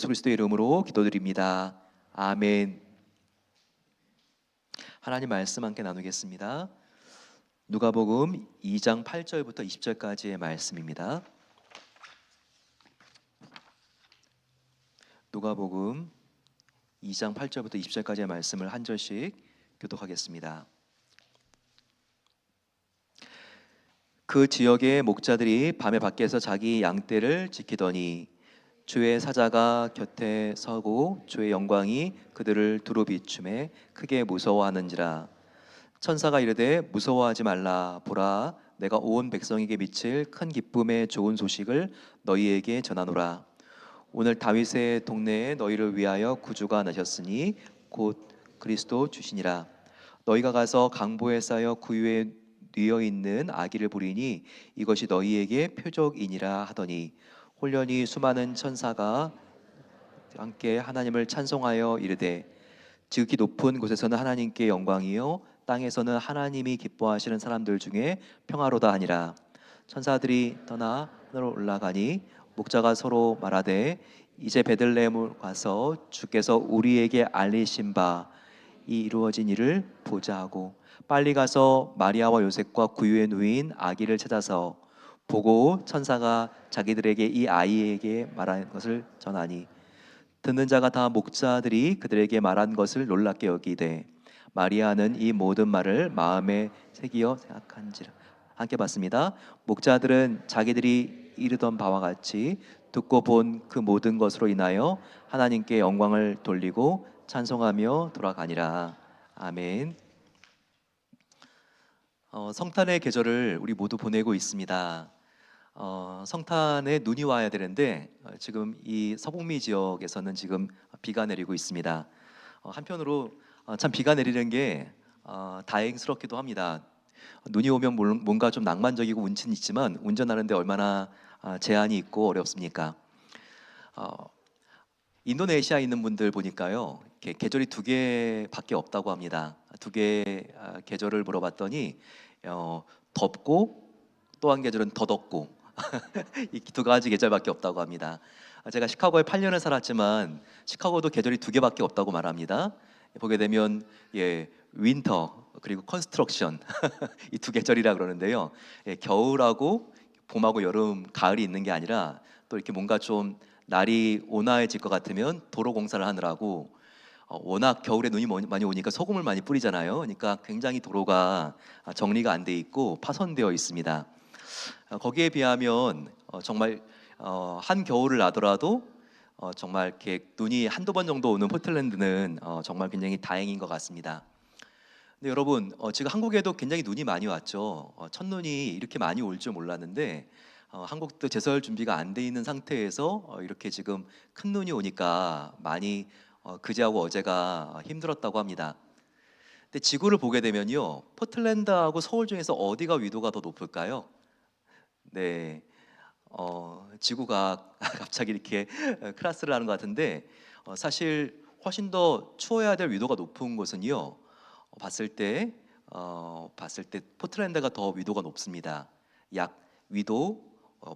예수 그리스도의 이름으로 기도드립니다. 아멘. 하나님 말씀 함께 나누겠습니다. 누가복음 2장 8절부터 20절까지의 말씀입니다. 누가복음 2장 8절부터 20절까지의 말씀을 한 절씩 교독하겠습니다. 그 지역의 목자들이 밤에 밖에서 자기 양떼를 지키더니 주의 사자가 곁에 서고 주의 영광이 그들을 두루 비추매 크게 무서워하는지라. 천사가 이르되 무서워하지 말라. 보라, 내가 온 백성에게 미칠 큰 기쁨의 좋은 소식을 너희에게 전하노라. 오늘 다윗의 동네에 너희를 위하여 구주가 나셨으니 곧 그리스도 주시니라. 너희가 가서 강보에 쌓여 구유에 뉘어 있는 아기를 보리니 이것이 너희에게 표적이니라 하더니 홀련히 수많은 천사가 함께 하나님을 찬송하여 이르되 지극히 높은 곳에서는 하나님께 영광이요 땅에서는 하나님이 기뻐하시는 사람들 중에 평화로다 하니라. 천사들이 떠나 하늘로 올라가니 목자가 서로 말하되 이제 베들레헴을 가서 주께서 우리에게 알리신 바 이 이루어진 일을 보자 하고 빨리 가서 마리아와 요셉과 구유에 누인 아기를 찾아서 보고 천사가 자기들에게 이 아이에게 말한 것을 전하니 듣는 자가 다 목자들이 그들에게 말한 것을 놀랍게 여기되 마리아는 이 모든 말을 마음에 새기어 생각한지라. 함께 봤습니다. 목자들은 자기들이 이르던 바와 같이 듣고 본 그 모든 것으로 인하여 하나님께 영광을 돌리고 찬송하며 돌아가니라. 아멘. 성탄의 계절을 우리 모두 보내고 있습니다. 성탄에 눈이 와야 되는데 지금 이 서북미 지역에서는 지금 비가 내리고 있습니다. 한편으로 참 비가 내리는 게 다행스럽기도 합니다. 눈이 오면 뭔가 좀 낭만적이고 운치는 있지만 운전하는데 얼마나 제한이 있고 어렵습니까? 인도네시아에 있는 분들 보니까요, 계절이 두 개밖에 없다고 합니다. 두 개 계절을 물어봤더니 덥고 또 한 계절은 더 덥고 이 두 가지 계절밖에 없다고 합니다. 제가 시카고에 8년을 살았지만 시카고도 계절이 두 개밖에 없다고 말합니다. 보게 되면 윈터 그리고 컨스트럭션 이 두 계절이라 그러는데요. 겨울하고 봄하고 여름, 가을이 있는 게 아니라 또 이렇게 뭔가 좀 날이 온화해질 것 같으면 도로 공사를 하느라고 워낙 겨울에 눈이 많이 오니까 소금을 많이 뿌리잖아요. 그러니까 굉장히 도로가 정리가 안 돼 있고 파손되어 있습니다. 거기에 비하면 정말 한 겨울을 나더라도 정말 이렇게 눈이 한두 번 정도 오는 포틀랜드는 정말 굉장히 다행인 것 같습니다. 근데 여러분 지금 한국에도 굉장히 눈이 많이 왔죠. 첫눈이 이렇게 많이 올 줄 몰랐는데 한국도 제설 준비가 안 돼 있는 상태에서 이렇게 지금 큰 눈이 오니까 많이 그제하고 어제가 힘들었다고 합니다. 근데 지구를 보게 되면요, 포틀랜드하고 서울 중에서 어디가 위도가 더 높을까요? 네, 지구가 갑자기 이렇게 클라스를 하는 것 같은데 사실 훨씬 더 추워야 될 위도가 높은 곳은요, 봤을 때 포틀랜드가 더 위도가 높습니다. 약 위도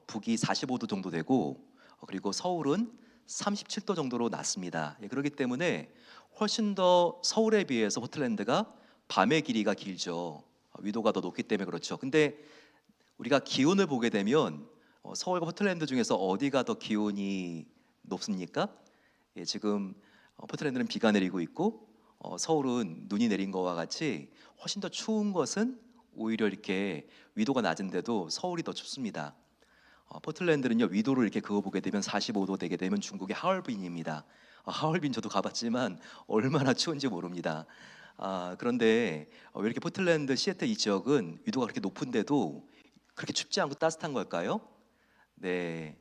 북위 45도 정도 되고 그리고 서울은 37도 정도로 낮습니다. 그렇기 때문에 훨씬 더 서울에 비해서 포틀랜드가 밤의 길이가 길죠. 위도가 더 높기 때문에 그렇죠. 근데 우리가 기온을 보게 되면 서울과 포틀랜드 중에서 어디가 더 기온이 높습니까? 지금 포틀랜드는 비가 내리고 있고 서울은 눈이 내린 것과 같이 훨씬 더 추운 것은 오히려 이렇게 위도가 낮은데도 서울이 더 춥습니다. 포틀랜드는요, 위도를 이렇게 그어보게 되면 45도 되게 되면 중국의 하얼빈입니다. 하얼빈 저도 가봤지만 얼마나 추운지 모릅니다. 그런데 왜 이렇게 포틀랜드, 시애틀 이 지역은 위도가 그렇게 높은데도 그렇게 춥지 않고 따뜻한 걸까요? 네,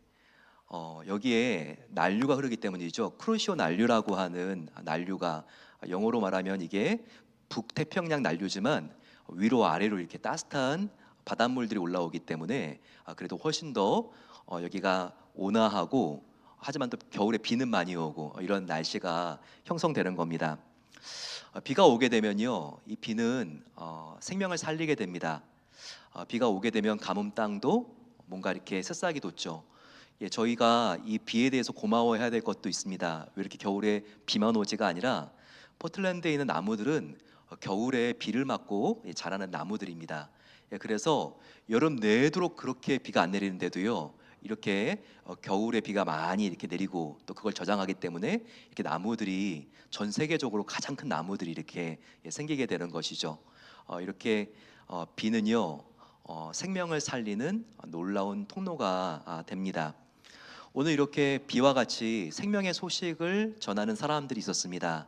여기에 난류가 흐르기 때문이죠. 크루시오 난류라고 하는 난류가 영어로 말하면 이게 북태평양 난류지만 위로 아래로 이렇게 따뜻한 바닷물들이 올라오기 때문에 그래도 훨씬 더 여기가 온화하고 하지만 또 겨울에 비는 많이 오고 이런 날씨가 형성되는 겁니다. 비가 오게 되면요, 이 비는 생명을 살리게 됩니다. 비가 오게 되면 가뭄 땅도 뭔가 이렇게 새싹이 돋죠. 저희가 이 비에 대해서 고마워해야 될 것도 있습니다. 왜 이렇게 겨울에 비만 오지가 아니라 포틀랜드에 있는 나무들은 겨울에 비를 맞고 자라는 나무들입니다. 그래서 여름 내도록 그렇게 비가 안 내리는데도요, 이렇게 겨울에 비가 많이 이렇게 내리고 또 그걸 저장하기 때문에 이렇게 나무들이 전 세계적으로 가장 큰 나무들이 이렇게 생기게 되는 것이죠. 이렇게 비는요, 생명을 살리는 놀라운 통로가 됩니다. 오늘 이렇게 비와 같이 생명의 소식을 전하는 사람들이 있었습니다.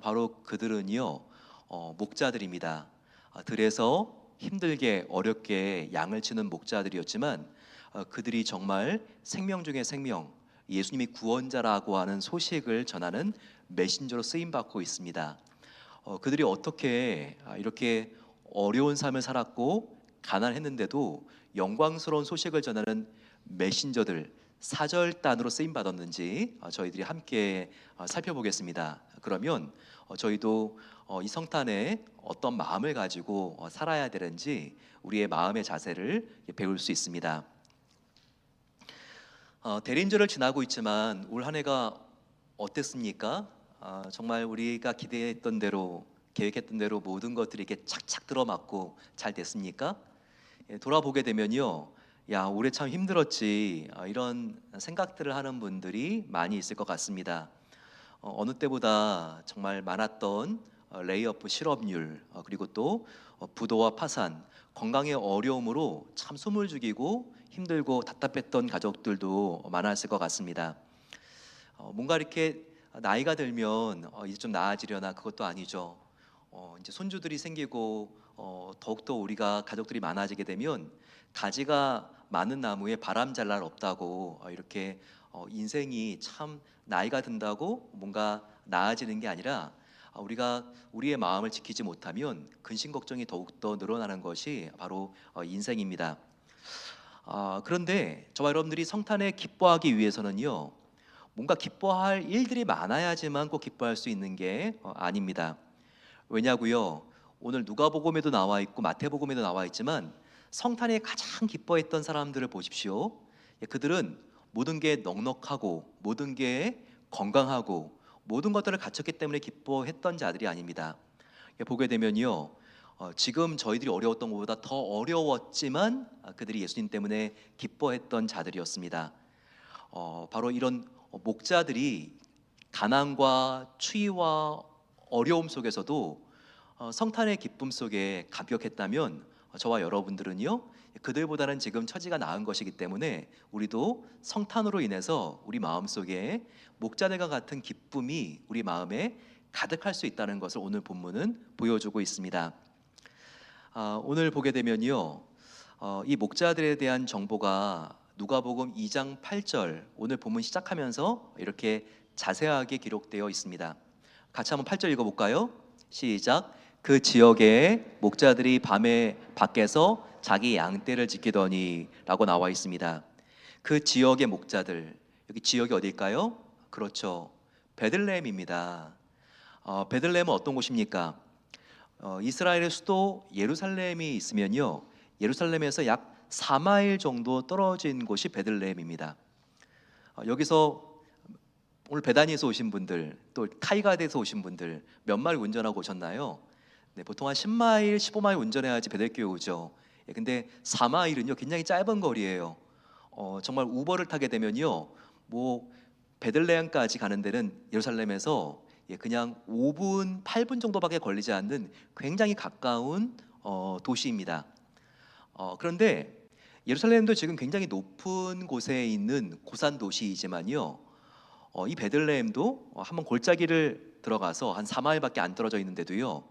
바로 그들은요, 목자들입니다. 들에서 힘들게 어렵게 양을 치는 목자들이었지만 그들이 정말 생명 중에 생명, 예수님이 구원자라고 하는 소식을 전하는 메신저로 쓰임 받고 있습니다. 그들이 어떻게 이렇게 어려운 삶을 살았고 가난했는데도 영광스러운 소식을 전하는 메신저들, 사절단으로 쓰임 받았는지 저희들이 함께 살펴보겠습니다. 그러면 저희도 이 성탄에 어떤 마음을 가지고 살아야 되는지 우리의 마음의 자세를 배울 수 있습니다. 대린절을 지나고 있지만 올 한 해가 어땠습니까? 정말 우리가 기대했던 대로, 계획했던 대로 모든 것들이 이렇게 착착 들어맞고 잘 됐습니까? 돌아보게 되면요, 야, 올해 참 힘들었지, 이런 생각들을 하는 분들이 많이 있을 것 같습니다. 어느 때보다 정말 많았던 레이오프 실업률, 그리고 또 부도와 파산, 건강의 어려움으로 참 숨을 죽이고 힘들고 답답했던 가족들도 많았을 것 같습니다. 뭔가 이렇게 나이가 들면 이제 좀 나아지려나, 그것도 아니죠. 이제 손주들이 생기고 더욱더 우리가 가족들이 많아지게 되면 가지가 많은 나무에 바람 잘 날 없다고, 이렇게 인생이 참 나이가 든다고 뭔가 나아지는 게 아니라 우리가 우리의 마음을 지키지 못하면 근심 걱정이 더욱더 늘어나는 것이 바로 인생입니다. 그런데 저와 여러분들이 성탄에 기뻐하기 위해서는요, 뭔가 기뻐할 일들이 많아야지만 꼭 기뻐할 수 있는 게 아닙니다. 왜냐고요? 오늘 누가복음에도 나와 있고 마태복음에도 나와 있지만 성탄에 가장 기뻐했던 사람들을 보십시오. 그들은 모든 게 넉넉하고 모든 게 건강하고 모든 것들을 갖췄기 때문에 기뻐했던 자들이 아닙니다. 보게 되면요, 지금 저희들이 어려웠던 것보다 더 어려웠지만 그들이 예수님 때문에 기뻐했던 자들이었습니다. 바로 이런 목자들이 가난과 추위와 어려움 속에서도 성탄의 기쁨 속에 감격했다면 저와 여러분들은요, 그들보다는 지금 처지가 나은 것이기 때문에 우리도 성탄으로 인해서 우리 마음속에 목자들과 같은 기쁨이 우리 마음에 가득할 수 있다는 것을 오늘 본문은 보여주고 있습니다. 오늘 보게 되면요, 이 목자들에 대한 정보가 누가복음 2장 8절, 오늘 본문 시작하면서 이렇게 자세하게 기록되어 있습니다. 같이 한번 8절 읽어볼까요? 시작. 그 지역에 목자들이 밤에 밖에서 자기 양떼를 지키더니 라고 나와 있습니다. 그 지역의 목자들, 여기 지역이 어딜까요? 그렇죠, 베들레헴입니다. 베들레헴은 어떤 곳입니까? 이스라엘의 수도 예루살렘이 있으면요, 예루살렘에서 약 4마일 정도 떨어진 곳이 베들레헴입니다. 여기서 오늘 베다니에서 오신 분들, 또 카이가드에서 오신 분들 몇 마일 운전하고 오셨나요? 네, 보통 한 10마일, 15마일 운전해야지 베들교회 오죠. 근데 4마일은요 굉장히 짧은 거리예요. 정말 우버를 타게 되면요, 뭐 베들레헴까지 가는 데는 예루살렘에서 그냥 5분, 8분 정도밖에 걸리지 않는 굉장히 가까운 도시입니다. 그런데 예루살렘도 지금 굉장히 높은 곳에 있는 고산 도시이지만요, 이 베들레헴도 한번 골짜기를 들어가서 한 4마일밖에 안 떨어져 있는데도요,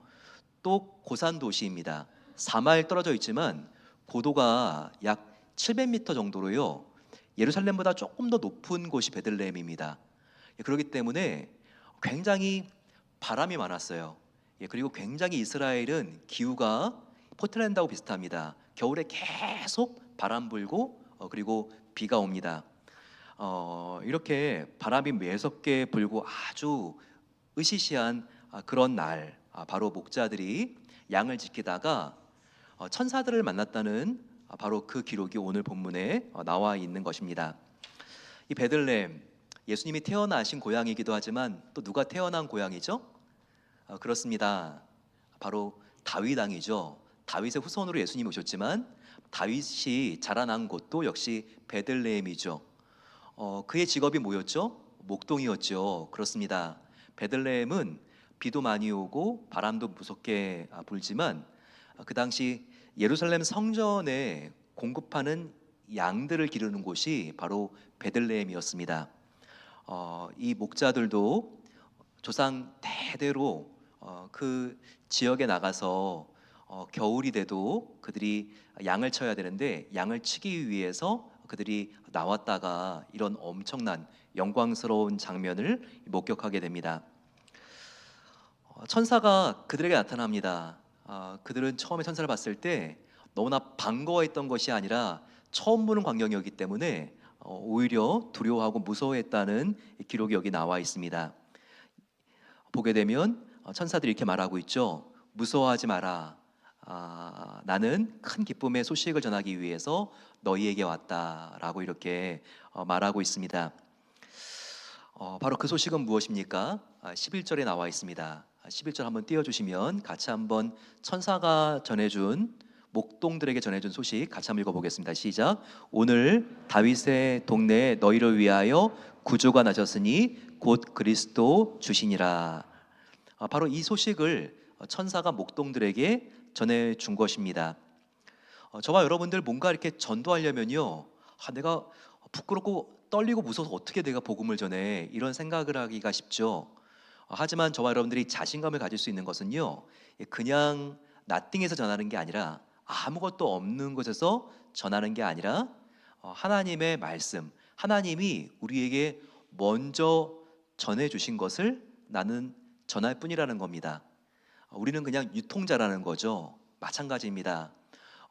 또 고산 도시입니다. 4마일 떨어져 있지만 고도가 약 700m 정도로요, 예루살렘보다 조금 더 높은 곳이 베들레헴입니다. 그렇기 때문에 굉장히 바람이 많았어요. 그리고 굉장히 이스라엘은 기후가 포틀랜드하고 비슷합니다. 겨울에 계속 바람 불고 그리고 비가 옵니다. 이렇게 바람이 매섭게 불고 아주 으시시한 그런 날, 바로 목자들이 양을 지키다가 천사들을 만났다는 바로 그 기록이 오늘 본문에 나와 있는 것입니다. 이 베들레헴, 예수님이 태어나신 고향이기도 하지만 또 누가 태어난 고향이죠? 그렇습니다. 바로 다윗 왕이죠. 다윗의 후손으로 예수님이 오셨지만 다윗이 자라난 곳도 역시 베들레헴이죠. 그의 직업이 뭐였죠? 목동이었죠. 그렇습니다. 베들레헴은 비도 많이 오고 바람도 무섭게 불지만 그 당시 예루살렘 성전에 공급하는 양들을 기르는 곳이 바로 베들레헴이었습니다. 이 목자들도 조상 대대로 그 지역에 나가서 겨울이 돼도 그들이 양을 쳐야 되는데 양을 치기 위해서 그들이 나왔다가 이런 엄청난 영광스러운 장면을 목격하게 됩니다. 천사가 그들에게 나타납니다. 그들은 처음에 천사를 봤을 때 너무나 반가워했던 것이 아니라 처음 보는 광경이었기 때문에 오히려 두려워하고 무서워했다는 기록이 여기 나와 있습니다. 보게 되면 천사들이 이렇게 말하고 있죠. 무서워하지 마라. 나는 큰 기쁨의 소식을 전하기 위해서 너희에게 왔다라고 이렇게 말하고 있습니다. 바로 그 소식은 무엇입니까? 11절에 나와 있습니다. 11절 한번 띄워주시면 같이 한번 천사가 전해준 목동들에게 전해준 소식 같이 한번 읽어보겠습니다. 시작. 오늘 다윗의 동네에 너희를 위하여 구주가 나셨으니 곧 그리스도 주시니라. 바로 이 소식을 천사가 목동들에게 전해준 것입니다. 저와 여러분들 뭔가 이렇게 전도하려면요, 내가 부끄럽고 떨리고 무서워서 어떻게 내가 복음을 전해, 이런 생각을 하기가 쉽죠. 하지만 저와 여러분들이 자신감을 가질 수 있는 것은요, 그냥 나띵에서 전하는 게 아니라, 아무것도 없는 곳에서 전하는 게 아니라 하나님의 말씀, 하나님이 우리에게 먼저 전해주신 것을 나는 전할 뿐이라는 겁니다. 우리는 그냥 유통자라는 거죠. 마찬가지입니다.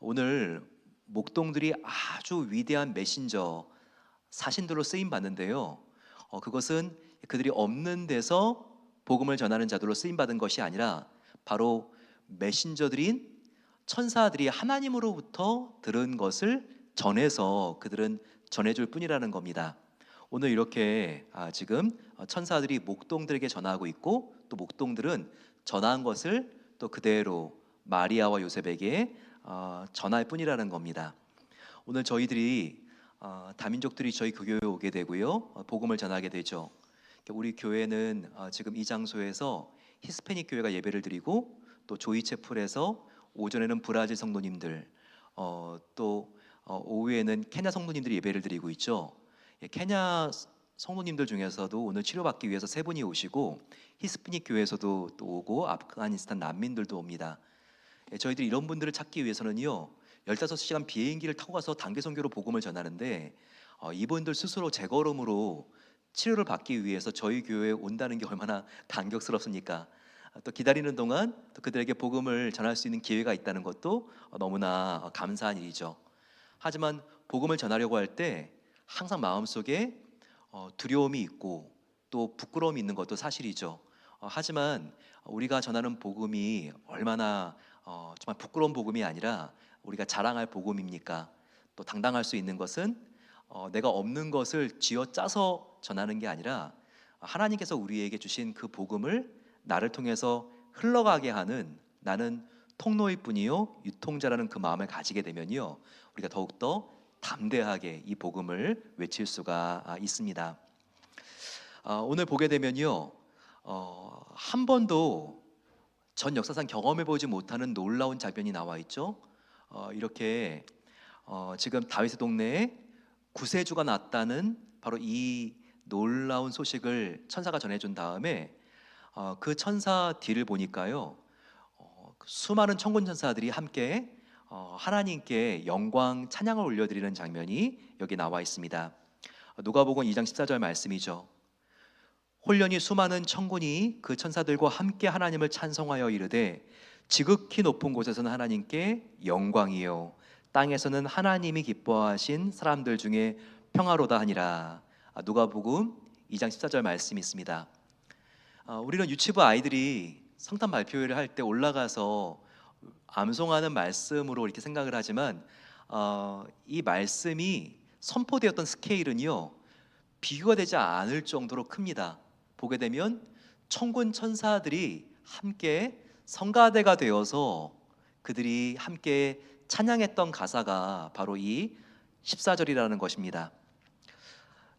오늘 목동들이 아주 위대한 메신저, 사신들로 쓰임 받는데요, 그것은 그들이 없는 데서 복음을 전하는 자들로 쓰임 받은 것이 아니라 바로 메신저들인 천사들이 하나님으로부터 들은 것을 전해서 그들은 전해줄 뿐이라는 겁니다. 오늘 이렇게 지금 천사들이 목동들에게 전하고 있고, 또 목동들은 전한 것을 또 그대로 마리아와 요셉에게 전할 뿐이라는 겁니다. 오늘 저희들이 다민족들이 저희 교회에 오게 되고요, 복음을 전하게 되죠. 우리 교회는 지금 이 장소에서 히스패닉 교회가 예배를 드리고, 또 조이체플에서 오전에는 브라질 성도님들, 또 오후에는 케냐 성도님들이 예배를 드리고 있죠. 케냐 성도님들 중에서도 오늘 치료받기 위해서 3분이 오시고, 히스패닉 교회에서도 또 오고, 아프가니스탄 난민들도 옵니다. 저희들이 이런 분들을 찾기 위해서는요, 15시간 비행기를 타고 가서 단기 선교로 복음을 전하는데, 이분들 스스로 재걸음으로 치료를 받기 위해서 저희 교회에 온다는 게 얼마나 감격스럽습니까? 또 기다리는 동안 또 그들에게 복음을 전할 수 있는 기회가 있다는 것도 너무나 감사한 일이죠. 하지만 복음을 전하려고 할 때 항상 마음속에 두려움이 있고 또 부끄러움이 있는 것도 사실이죠. 하지만 우리가 전하는 복음이 얼마나 정말 부끄러운 복음이 아니라 우리가 자랑할 복음입니까? 또 당당할 수 있는 것은 내가 없는 것을 쥐어짜서 전하는 게 아니라 하나님께서 우리에게 주신 그 복음을 나를 통해서 흘러가게 하는, 나는 통로일 뿐이요 유통자라는 그 마음을 가지게 되면요, 우리가 더욱더 담대하게 이 복음을 외칠 수가 있습니다. 오늘 보게 되면요, 한 번도 전 역사상 경험해보지 못하는 놀라운 장면이 나와 있죠. 이렇게 지금 다윗의 동네에 구세주가 났다는 바로 이 놀라운 소식을 천사가 전해준 다음에 그 천사 뒤를 보니까요, 수많은 천군 천사들이 함께 하나님께 영광 찬양을 올려드리는 장면이 여기 나와 있습니다. 누가복음 2장 14절 말씀이죠. 홀련히 수많은 천군이 그 천사들과 함께 하나님을 찬송하여 이르되 지극히 높은 곳에서는 하나님께 영광이요 땅에서는 하나님이 기뻐하신 사람들 중에 평화로다 하니라. 누가복음 2장 14절 말씀이 있습니다. 우리는 유치부 아이들이 성탄 발표회를 할 때 올라가서 암송하는 말씀으로 이렇게 생각을 하지만 이 말씀이 선포되었던 스케일은요, 비교가 되지 않을 정도로 큽니다. 보게 되면 천군 천사들이 함께 성가대가 되어서 그들이 함께 찬양했던 가사가 바로 이 14절이라는 것입니다.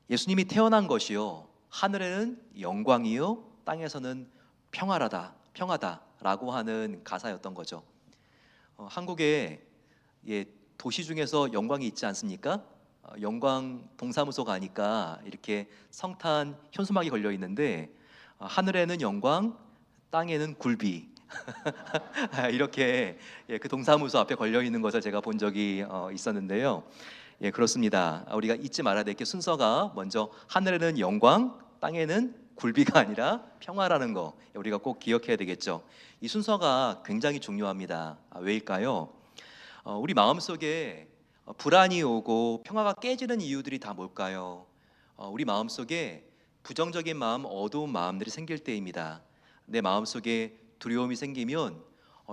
예수님이 태어난 것이요 하늘에는 영광이요 땅에서는 평화다라고 하는 가사였던 거죠. 한국에 도시 중에서 영광이 있지 않습니까? 영광 동사무소 가니까 이렇게 성탄 현수막이 걸려 있는데 하늘에는 영광, 땅에는 굴비 이렇게 그 동사무소 앞에 걸려 있는 것을 제가 본 적이 있었는데요. 그렇습니다. 우리가 잊지 말아야 될 게 순서가 먼저 하늘에는 영광, 땅에는 굴비가 아니라 평화라는 거 우리가 꼭 기억해야 되겠죠. 이 순서가 굉장히 중요합니다. 왜일까요? 우리 마음속에 불안이 오고 평화가 깨지는 이유들이 다 뭘까요? 우리 마음속에 부정적인 마음, 어두운 마음들이 생길 때입니다. 내 마음속에 두려움이 생기면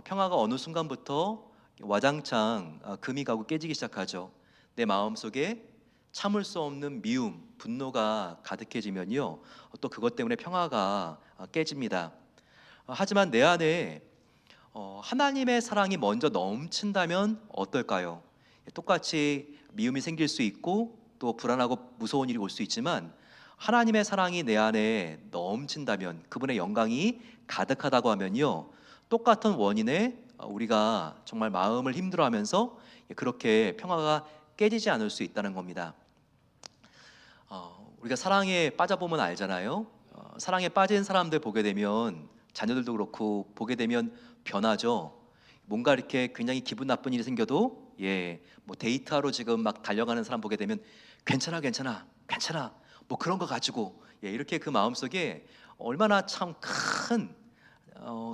평화가 어느 순간부터 와장창 금이 가고 깨지기 시작하죠. 내 마음속에 참을 수 없는 미움, 분노가 가득해지면요 또 그것 때문에 평화가 깨집니다. 하지만 내 안에 하나님의 사랑이 먼저 넘친다면 어떨까요? 똑같이 미움이 생길 수 있고 또 불안하고 무서운 일이 올 수 있지만 하나님의 사랑이 내 안에 넘친다면, 그분의 영광이 가득하다고 하면요 똑같은 원인에 우리가 정말 마음을 힘들어하면서 그렇게 평화가 깨지지 않을 수 있다는 겁니다. 우리가 사랑에 빠져보면 알잖아요. 사랑에 빠진 사람들 보게 되면 자녀들도 그렇고 보게 되면 변하죠. 뭔가 이렇게 굉장히 기분 나쁜 일이 생겨도 뭐 데이트하러 지금 막 달려가는 사람 보게 되면 괜찮아 뭐 그런 거 가지고 이렇게 그 마음속에 얼마나 참 큰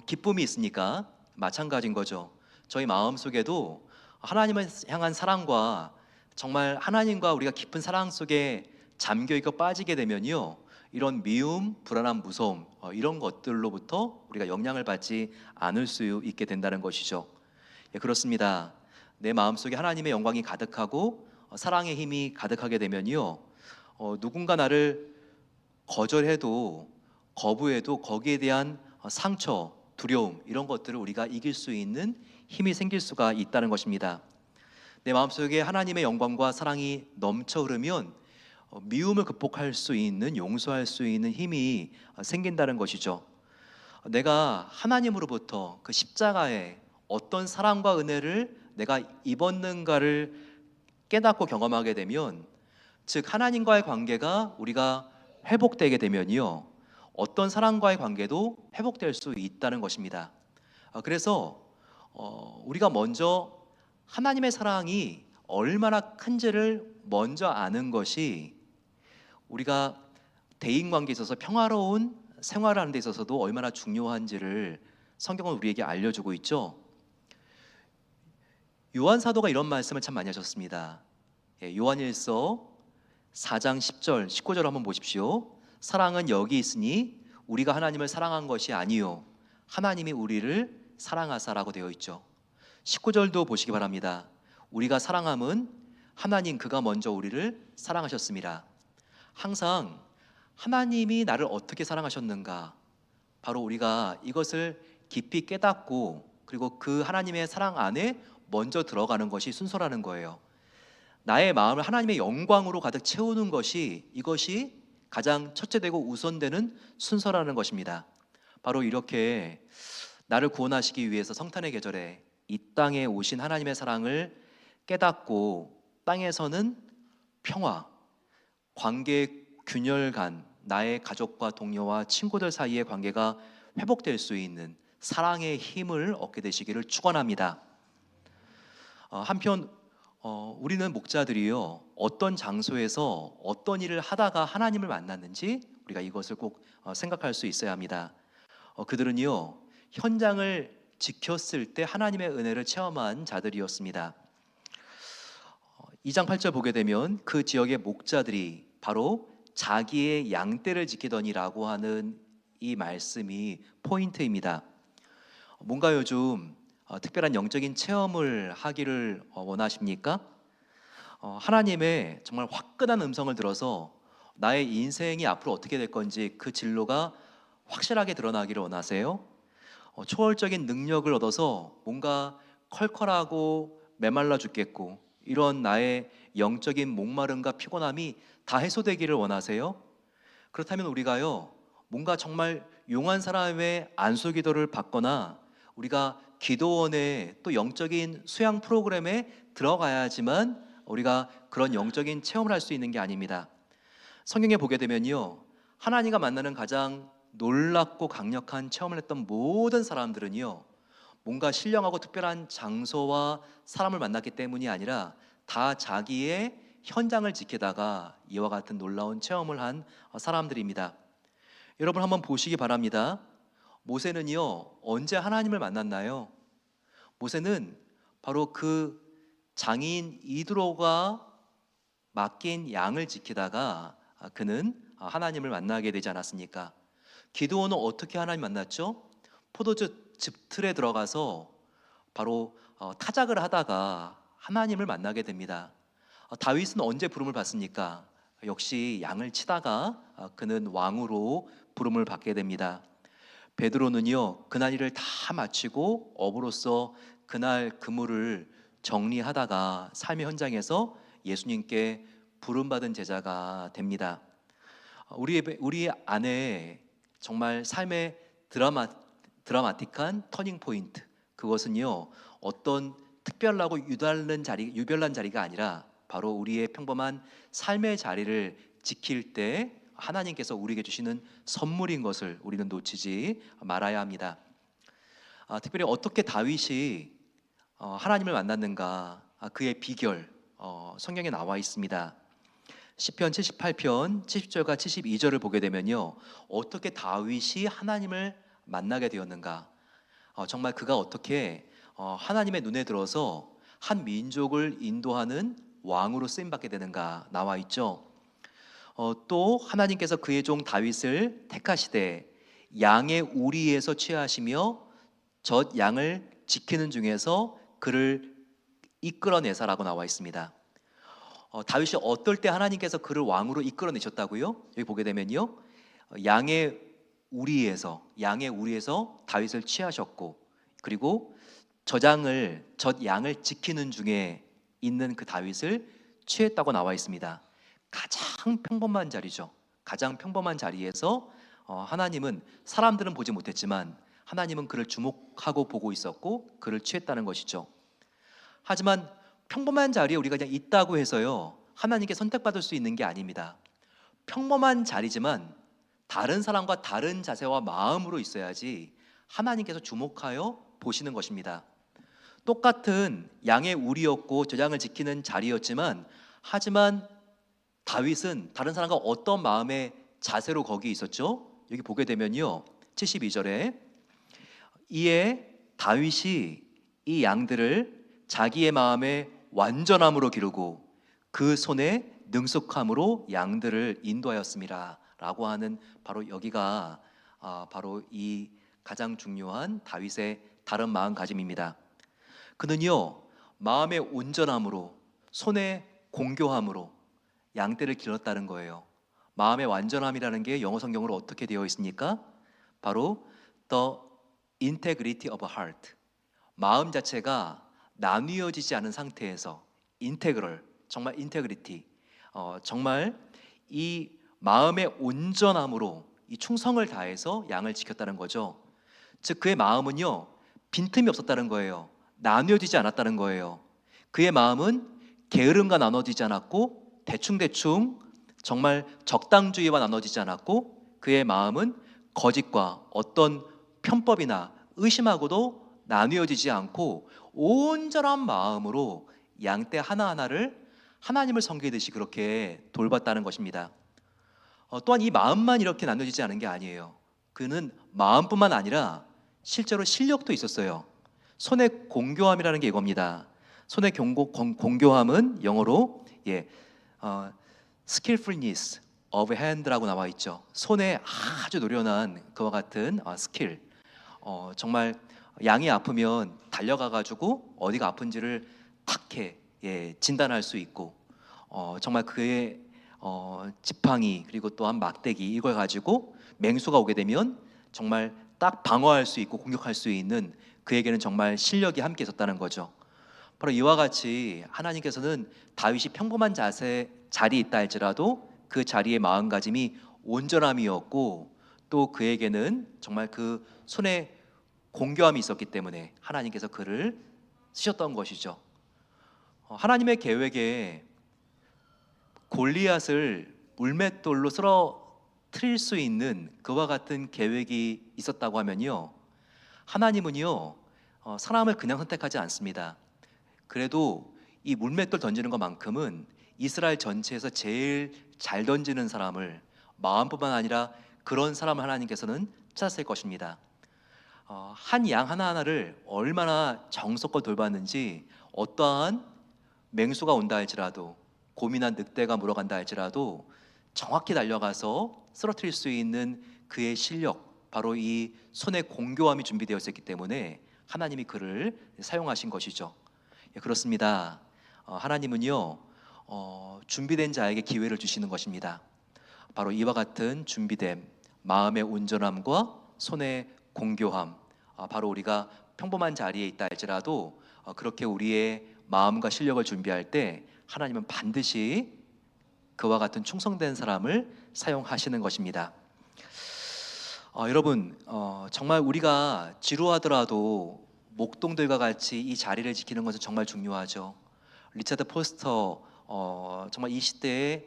기쁨이 있으니까 마찬가지인 거죠. 저희 마음속에도 하나님을 향한 사랑과 정말 하나님과 우리가 깊은 사랑 속에 잠겨있고 빠지게 되면요 이런 미움, 불안함, 무서움 이런 것들로부터 우리가 영향을 받지 않을 수 있게 된다는 것이죠. 그렇습니다. 내 마음속에 하나님의 영광이 가득하고 사랑의 힘이 가득하게 되면요 누군가 나를 거절해도 거부해도 거기에 대한 상처, 두려움 이런 것들을 우리가 이길 수 있는 힘이 생길 수가 있다는 것입니다. 내 마음속에 하나님의 영광과 사랑이 넘쳐 흐르면 미움을 극복할 수 있는, 용서할 수 있는 힘이 생긴다는 것이죠. 내가 하나님으로부터 그 십자가에 어떤 사랑과 은혜를 내가 입었는가를 깨닫고 경험하게 되면, 즉 하나님과의 관계가 우리가 회복되게 되면요 어떤 사람과의 관계도 회복될 수 있다는 것입니다. 그래서 우리가 먼저 하나님의 사랑이 얼마나 큰지를 먼저 아는 것이 우리가 대인관계에 있어서 평화로운 생활하는 데 있어서도 얼마나 중요한지를 성경은 우리에게 알려주고 있죠. 요한 사도가 이런 말씀을 참 많이 하셨습니다. 요한일서 4장 10절 19절 한번 보십시오. 사랑은 여기 있으니 우리가 하나님을 사랑한 것이 아니요 하나님이 우리를 사랑하사라고 되어 있죠. 19절도 보시기 바랍니다. 우리가 사랑함은 하나님 그가 먼저 우리를 사랑하셨습니다. 항상 하나님이 나를 어떻게 사랑하셨는가, 바로 우리가 이것을 깊이 깨닫고 그리고 그 하나님의 사랑 안에 먼저 들어가는 것이 순서라는 거예요. 나의 마음을 하나님의 영광으로 가득 채우는 것이, 이것이 가장 첫째되고 우선되는 순서라는 것입니다. 바로 이렇게 나를 구원하시기 위해서 성탄의 계절에 이 땅에 오신 하나님의 사랑을 깨닫고 땅에서는 평화, 관계의 균열감, 나의 가족과 동료와 친구들 사이의 관계가 회복될 수 있는 사랑의 힘을 얻게 되시기를 축원합니다. 한편 우리는 목자들이요 어떤 장소에서 어떤 일을 하다가 하나님을 만났는지 우리가 이것을 꼭 생각할 수 있어야 합니다. 그들은요 현장을 지켰을 때 하나님의 은혜를 체험한 자들이었습니다. 2장 8절 보게 되면 그 지역의 목자들이 바로 자기의 양떼를 지키더니라고 하는 이 말씀이 포인트입니다. 뭔가 요즘 특별한 영적인 체험을 하기를 원하십니까? 하나님의 정말 화끈한 음성을 들어서 나의 인생이 앞으로 어떻게 될 건지 그 진로가 확실하게 드러나기를 원하세요? 초월적인 능력을 얻어서 뭔가 컬컬하고 메말라 죽겠고 이런 나의 영적인 목마름과 피곤함이 다 해소되기를 원하세요? 그렇다면 우리가요, 뭔가 정말 용한 사람의 안수기도를 받거나 우리가 기도원의 또 영적인 수양 프로그램에 들어가야지만 우리가 그런 영적인 체험을 할 수 있는 게 아닙니다. 성경에 보게 되면요, 하나님과 만나는 가장 놀랍고 강력한 체험을 했던 모든 사람들은요, 뭔가 신령하고 특별한 장소와 사람을 만났기 때문이 아니라 다 자기의 현장을 지키다가 이와 같은 놀라운 체험을 한 사람들입니다. 여러분 한번 보시기 바랍니다. 모세는요, 언제 하나님을 만났나요? 모세는 바로 그 장인 이드로가 맡긴 양을 지키다가 그는 하나님을 만나게 되지 않았습니까? 기드온은 어떻게 하나님 만났죠? 포도주 즙틀에 들어가서 바로 타작을 하다가 하나님을 만나게 됩니다. 다윗은 언제 부름을 받습니까? 역시 양을 치다가 그는 왕으로 부름을 받게 됩니다. 베드로는요, 그날 일을 다 마치고 업으로서 그날 그물을 정리하다가 삶의 현장에서 예수님께 부름받은 제자가 됩니다. 우리 안에 정말 삶의 드라마틱한 터닝 포인트, 그것은요, 어떤 특별하고 유별난 자리가 아니라 바로 우리의 평범한 삶의 자리를 지킬 때 하나님께서 우리에게 주시는 선물인 것을 우리는 놓치지 말아야 합니다. 특별히 어떻게 다윗이 하나님을 만났는가, 그의 비결 성경에 나와 있습니다. 시편 78편 70절과 72절을 보게 되면요, 어떻게 다윗이 하나님을 만나게 되었는가, 정말 그가 어떻게 하나님의 눈에 들어서 한 민족을 인도하는 왕으로 쓰임받게 되는가 나와 있죠. 또 하나님께서 그의 종 다윗을 택하시되 양의 우리에서 취하시며 젖 양을 지키는 중에서 그를 이끌어내사라고 나와 있습니다. 다윗이 어떨 때 하나님께서 그를 왕으로 이끌어내셨다고요? 여기 보게 되면요, 양의 우리에서 다윗을 취하셨고, 그리고 젖 양을 지키는 중에 있는 그 다윗을 취했다고 나와 있습니다. 가장 평범한 자리죠. 가장 평범한 자리에서 하나님은, 사람들은 보지 못했지만 하나님은 그를 주목하고 보고 있었고 그를 취했다는 것이죠. 하지만 평범한 자리에 우리가 그냥 있다고 해서요, 하나님께 선택받을 수 있는 게 아닙니다. 평범한 자리지만 다른 사람과 다른 자세와 마음으로 있어야지 하나님께서 주목하여 보시는 것입니다. 똑같은 양의 우리였고 저장을 지키는 자리였지만, 하지만 다윗은 다른 사람과 어떤 마음의 자세로 거기 있었죠? 여기 보게 되면요, 72절에 이에 다윗이 이 양들을 자기의 마음에 완전함으로 기르고 그 손에 능숙함으로 양들을 인도하였습니다 라고 하는, 바로 여기가 바로 이 가장 중요한 다윗의 다른 마음가짐입니다. 그는요, 마음의 온전함으로, 손의 공교함으로 양떼를 길렀다는 거예요. 마음의 완전함이라는 게 영어 성경으로 어떻게 되어 있습니까? 바로 the integrity of heart, 마음 자체가 나뉘어지지 않은 상태에서 인테그럴, 정말 인테그리티, 정말 이 마음의 온전함으로 이 충성을 다해서 양을 지켰다는 거죠. 즉 그의 마음은요, 빈틈이 없었다는 거예요. 나뉘어지지 않았다는 거예요. 그의 마음은 게으름과 나눠지지 않았고 대충대충 정말 적당주의와 나눠지지 않았고, 그의 마음은 거짓과 어떤 편법이나 의심하고도 나뉘어지지 않고 온전한 마음으로 양떼 하나하나를 하나님을 섬기듯이 그렇게 돌봤다는 것입니다. 또한 이 마음만 이렇게 나눠지지 않은 게 아니에요. 그는 마음뿐만 아니라 실제로 실력도 있었어요. 손의 공교함이라는 게 이겁니다. 손의 공교함은 영어로 skillfulness of hand라고 나와 있죠. 손에 아주 노련한 그와 같은 스킬. 정말 양이 아프면 달려가 가지고 어디가 아픈지를 탁해 진단할 수 있고, 정말 그의 지팡이 그리고 또한 막대기 이걸 가지고 맹수가 오게 되면 정말 딱 방어할 수 있고 공격할 수 있는 그에게는 정말 실력이 함께 있었다는 거죠. 바로 이와 같이 하나님께서는 다윗이 평범한 자리에 있다 할지라도 그 자리의 마음가짐이 온전함이었고 또 그에게는 정말 그 손에 공교함이 있었기 때문에 하나님께서 그를 쓰셨던 것이죠. 하나님의 계획에 골리앗을 물맷돌로 쓰러뜨릴 수 있는 그와 같은 계획이 있었다고 하면요, 하나님은요 사람을 그냥 선택하지 않습니다. 그래도 이 물맷돌 던지는 것만큼은 이스라엘 전체에서 제일 잘 던지는 사람을, 마음뿐만 아니라 그런 사람을 하나님께서는 찾았을 것입니다. 한 양 하나하나를 얼마나 정성껏 돌봤는지, 어떠한 맹수가 온다 할지라도, 고민한 늑대가 물어간다 할지라도 정확히 달려가서 쓰러뜨릴 수 있는 그의 실력, 바로 이 손의 공교함이 준비되어 있었기 때문에 하나님이 그를 사용하신 것이죠. 예, 그렇습니다. 하나님은요 준비된 자에게 기회를 주시는 것입니다. 바로 이와 같은 준비됨, 마음의 온전함과 손의 공교함, 바로 우리가 평범한 자리에 있다 할지라도 그렇게 우리의 마음과 실력을 준비할 때 하나님은 반드시 그와 같은 충성된 사람을 사용하시는 것입니다. 여러분, 정말 우리가 지루하더라도 목동들과 같이 이 자리를 지키는 것은 정말 중요하죠. 리차드 포스터, 정말 이 시대에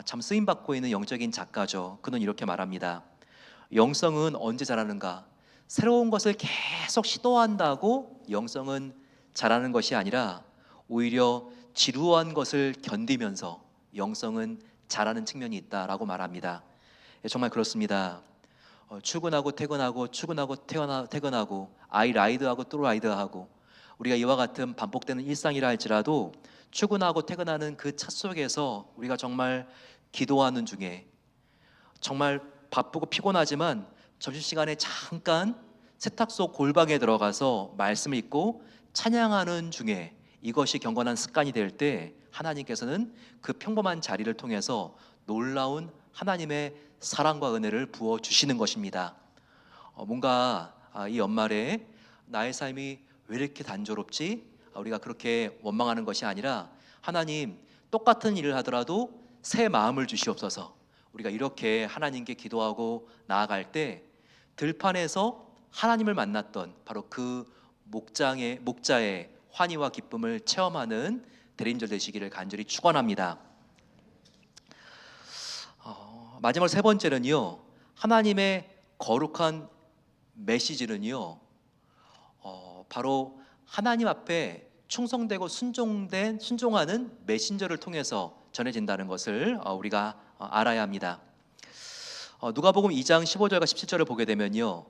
참 쓰임받고 있는 영적인 작가죠. 그는 이렇게 말합니다. 영성은 언제 자라는가? 새로운 것을 계속 시도한다고 영성은 자라는 것이 아니라 오히려 지루한 것을 견디면서 영성은 자라는 측면이 있다라고 말합니다. 정말 그렇습니다. 출근하고 퇴근하고 출근하고 퇴근하고 아이 라이드하고 또 라이드하고, 우리가 이와 같은 반복되는 일상이라 할지라도 출근하고 퇴근하는 그 차 속에서 우리가 정말 기도하는 중에, 정말 바쁘고 피곤하지만 점심시간에 잠깐 세탁소 골방에 들어가서 말씀을 읽고 찬양하는 중에, 이것이 경건한 습관이 될 때 하나님께서는 그 평범한 자리를 통해서 놀라운 하나님의 사랑과 은혜를 부어주시는 것입니다. 뭔가 이 연말에 나의 삶이 왜 이렇게 단조롭지? 우리가 그렇게 원망하는 것이 아니라, 하나님 똑같은 일을 하더라도 새 마음을 주시옵소서. 우리가 이렇게 하나님께 기도하고 나아갈 때 들판에서 하나님을 만났던 바로 그 목자의 환희와 기쁨을 체험하는 대리인절 되시기를 간절히 축원합니다. 마지막 세 번째는요, 하나님의 거룩한 메시지는요 바로 하나님 앞에 충성되고 순종하는 메신저를 통해서 전해진다는 것을 우리가 알아야 합니다. 누가복음 2장 15절과 17절을 보게 되면요,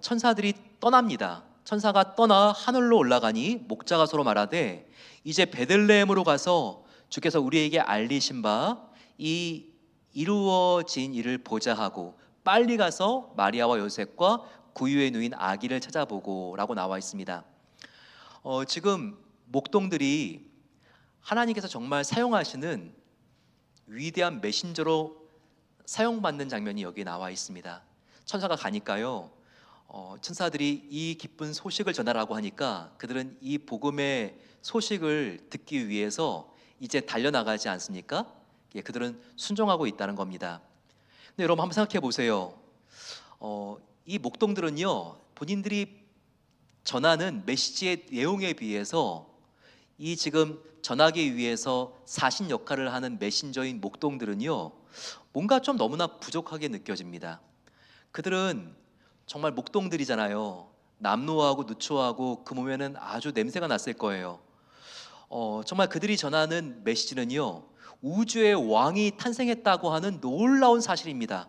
천사들이 떠납니다. 천사가 떠나 하늘로 올라가니 목자가 서로 말하되, 이제 베들레헴으로 가서 주께서 우리에게 알리신 바 이 이루어진 일을 보자 하고 빨리 가서 마리아와 요셉과 구유에 누인 아기를 찾아보고 라고 나와 있습니다. 지금 목동들이 하나님께서 정말 사용하시는 위대한 메신저로 사용받는 장면이 여기 나와 있습니다. 천사가 가니까요, 천사들이 이 기쁜 소식을 전하라고 하니까 그들은 이 복음의 소식을 듣기 위해서 이제 달려나가지 않습니까? 예, 그들은 순종하고 있다는 겁니다. 근데 여러분 한번 생각해 보세요. 이 목동들은요, 본인들이 전하는 메시지의 내용에 비해서 이 지금 전하기 위해서 사신 역할을 하는 메신저인 목동들은요, 뭔가 좀 너무나 부족하게 느껴집니다. 그들은 정말 목동들이잖아요. 남노하고 누추하고 그 몸에는 아주 냄새가 났을 거예요. 정말 그들이 전하는 메시지는요, 우주의 왕이 탄생했다고 하는 놀라운 사실입니다.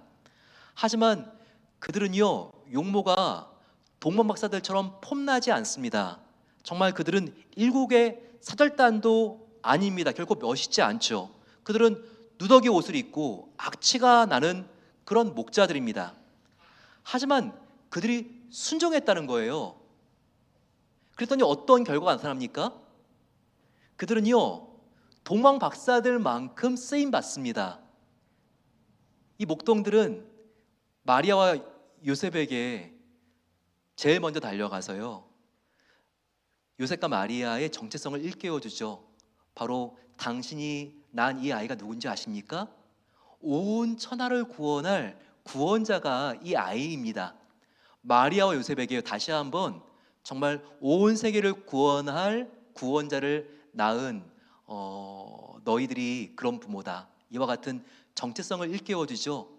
하지만 그들은요, 용모가 동문 박사들처럼 폼나지 않습니다. 정말 그들은 일국의 사절단도 아닙니다. 결코 멋있지 않죠. 그들은 누더기 옷을 입고 악취가 나는 그런 목자들입니다. 하지만 그들이 순종했다는 거예요. 그랬더니 어떤 결과가 나타납니까? 그들은요, 동방 박사들만큼 쓰임 받습니다. 이 목동들은 마리아와 요셉에게 제일 먼저 달려가서요, 요셉과 마리아의 정체성을 일깨워 주죠. 바로 당신이 난 이 아이가 누군지 아십니까? 온 천하를 구원할 구원자가 이 아이입니다. 마리아와 요셉에게 다시 한번 정말 온 세계를 구원할 구원자를 낳은 너희들이 그런 부모다. 이와 같은 정체성을 일깨워 주죠.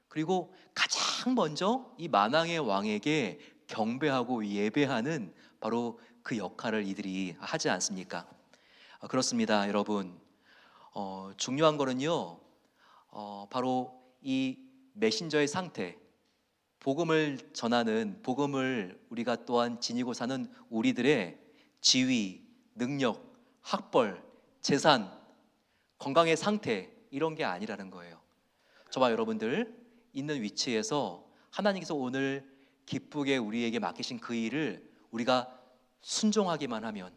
그리고 가장 먼저 이 만왕의 왕에게 경배하고 예배하는 바로 그 역할을 이들이 하지 않습니까? 그렇습니다, 여러분. 중요한 거는요, 바로 이 메신저의 상태, 복음을 전하는, 복음을 우리가 또한 지니고 사는 우리들의 지위, 능력, 학벌, 재산, 건강의 상태, 이런 게 아니라는 거예요. 저와 여러분들 있는 위치에서 하나님께서 오늘 기쁘게 우리에게 맡기신 그 일을 우리가 순종하기만 하면,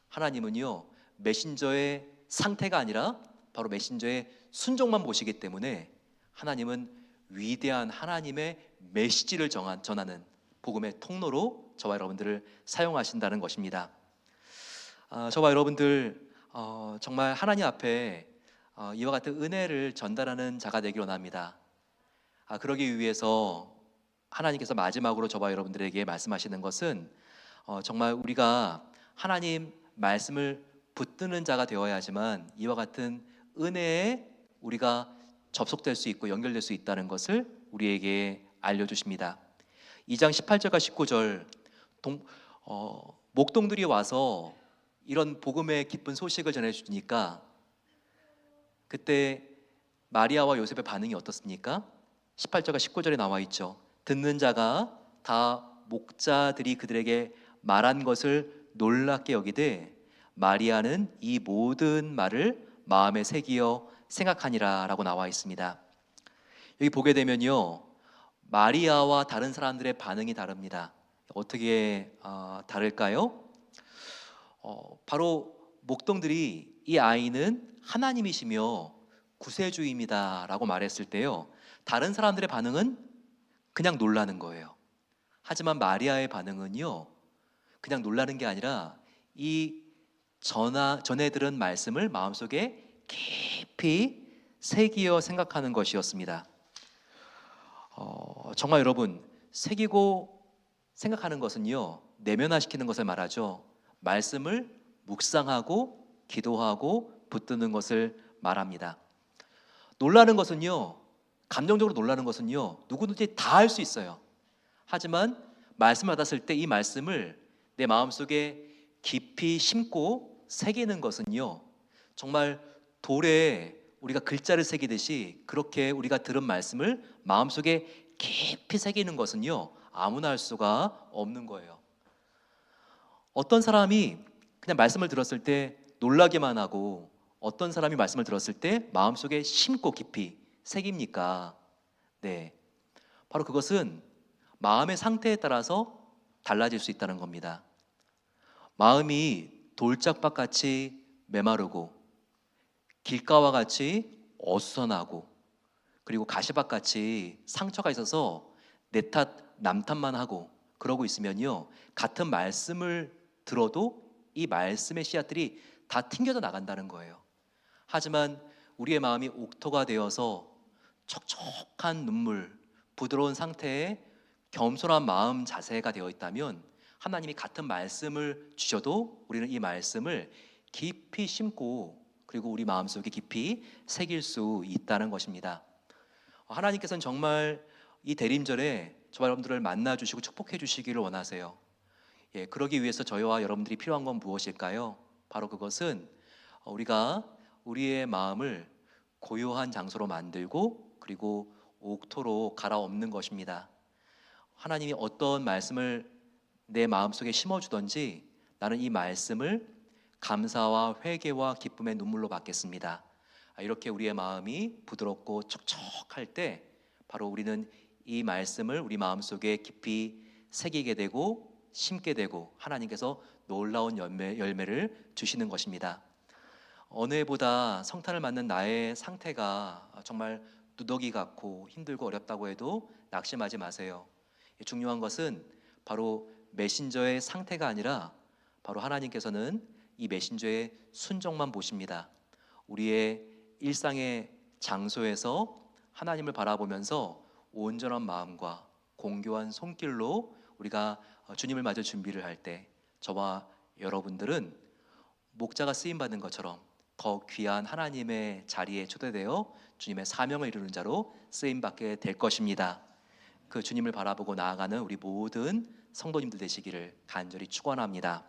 하나님은요 메신저의 상태가 아니라 바로 메신저의 순종만 보시기 때문에, 하나님은 위대한 하나님의 메시지를 전하는 복음의 통로로 저와 여러분들을 사용하신다는 것입니다. 저와 여러분들 정말 하나님 앞에 이와 같은 은혜를 전달하는 자가 되기를 원합니다. 그러기 위해서 하나님께서 마지막으로 저와 여러분들에게 말씀하시는 것은, 정말 우리가 하나님 말씀을 붙드는 자가 되어야 하지만 이와 같은 은혜에 우리가 접속될 수 있고 연결될 수 있다는 것을 우리에게 알려주십니다. 2장 18절과 19절, 목동들이 와서 이런 복음의 기쁜 소식을 전해주니까 그때 마리아와 요셉의 반응이 어떻습니까? 18절과 19절에 나와 있죠. 듣는 자가 다 목자들이 그들에게 말한 것을 놀랍게 여기되 마리아는 이 모든 말을 마음에 새기어 생각하니라 라고 나와 있습니다. 여기 보게 되면요, 마리아와 다른 사람들의 반응이 다릅니다. 어떻게 다를까요? 바로 목동들이 이 아이는 하나님이시며 구세주입니다 라고 말했을 때요, 다른 사람들의 반응은 그냥 놀라는 거예요. 하지만 마리아의 반응은요, 그냥 놀라는 게 아니라 이 전해 들은 말씀을 마음속에 깊이 새기어 생각하는 것이었습니다. 정말 여러분, 새기고 생각하는 것은요, 내면화시키는 것을 말하죠. 말씀을 묵상하고 기도하고 붙드는 것을 말합니다. 놀라는 것은요, 감정적으로 놀라는 것은요, 누구든지 다 할 수 있어요. 하지만 말씀을 받았을 때 이 말씀을 내 마음속에 깊이 심고 새기는 것은요, 정말 돌에 우리가 글자를 새기듯이 그렇게 우리가 들은 말씀을 마음속에 깊이 새기는 것은요, 아무나 할 수가 없는 거예요. 어떤 사람이 그냥 말씀을 들었을 때 놀라기만 하고 어떤 사람이 말씀을 들었을 때 마음속에 심고 깊이 새깁니까? 네, 바로 그것은 마음의 상태에 따라서 달라질 수 있다는 겁니다. 마음이 돌짝밭같이 메마르고 길가와 같이 어수선하고 그리고 가시밭같이 상처가 있어서 내 탓 남 탓만 하고 그러고 있으면요, 같은 말씀을 들어도 이 말씀의 씨앗들이 다 튕겨져 나간다는 거예요. 하지만 우리의 마음이 옥토가 되어서 촉촉한 눈물, 부드러운 상태에 겸손한 마음 자세가 되어 있다면 하나님이 같은 말씀을 주셔도 우리는 이 말씀을 깊이 심고 그리고 우리 마음속에 깊이 새길 수 있다는 것입니다. 하나님께서는 정말 이 대림절에 저와 여러분들을 만나 주시고 축복해 주시기를 원하세요. 그러기 위해서 저희와 여러분들이 필요한 건 무엇일까요? 바로 그것은 우리가 우리의 마음을 고요한 장소로 만들고 그리고 옥토로 갈아엎는 것입니다. 하나님이 어떤 말씀을 내 마음속에 심어주든지 나는 이 말씀을 감사와 회개와 기쁨의 눈물로 받겠습니다. 이렇게 우리의 마음이 부드럽고 촉촉할 때 바로 우리는 이 말씀을 우리 마음속에 깊이 새기게 되고 심게 되고 하나님께서 놀라운 열매를 주시는 것입니다. 어느 해보다 성탄을 맞는 나의 상태가 정말 누더기 같고 힘들고 어렵다고 해도 낙심하지 마세요. 중요한 것은 바로 메신저의 상태가 아니라 바로 하나님께서는 이 메신저의 순종만 보십니다. 우리의 일상의 장소에서 하나님을 바라보면서 온전한 마음과 공교한 손길로 우리가 주님을 맞을 준비를 할 때 저와 여러분들은 목자가 쓰임 받는 것처럼 더 귀한 하나님의 자리에 초대되어 주님의 사명을 이루는 자로 쓰임 받게 될 것입니다. 그 주님을 바라보고 나아가는 우리 모든 성도님들 되시기를 간절히 축원합니다.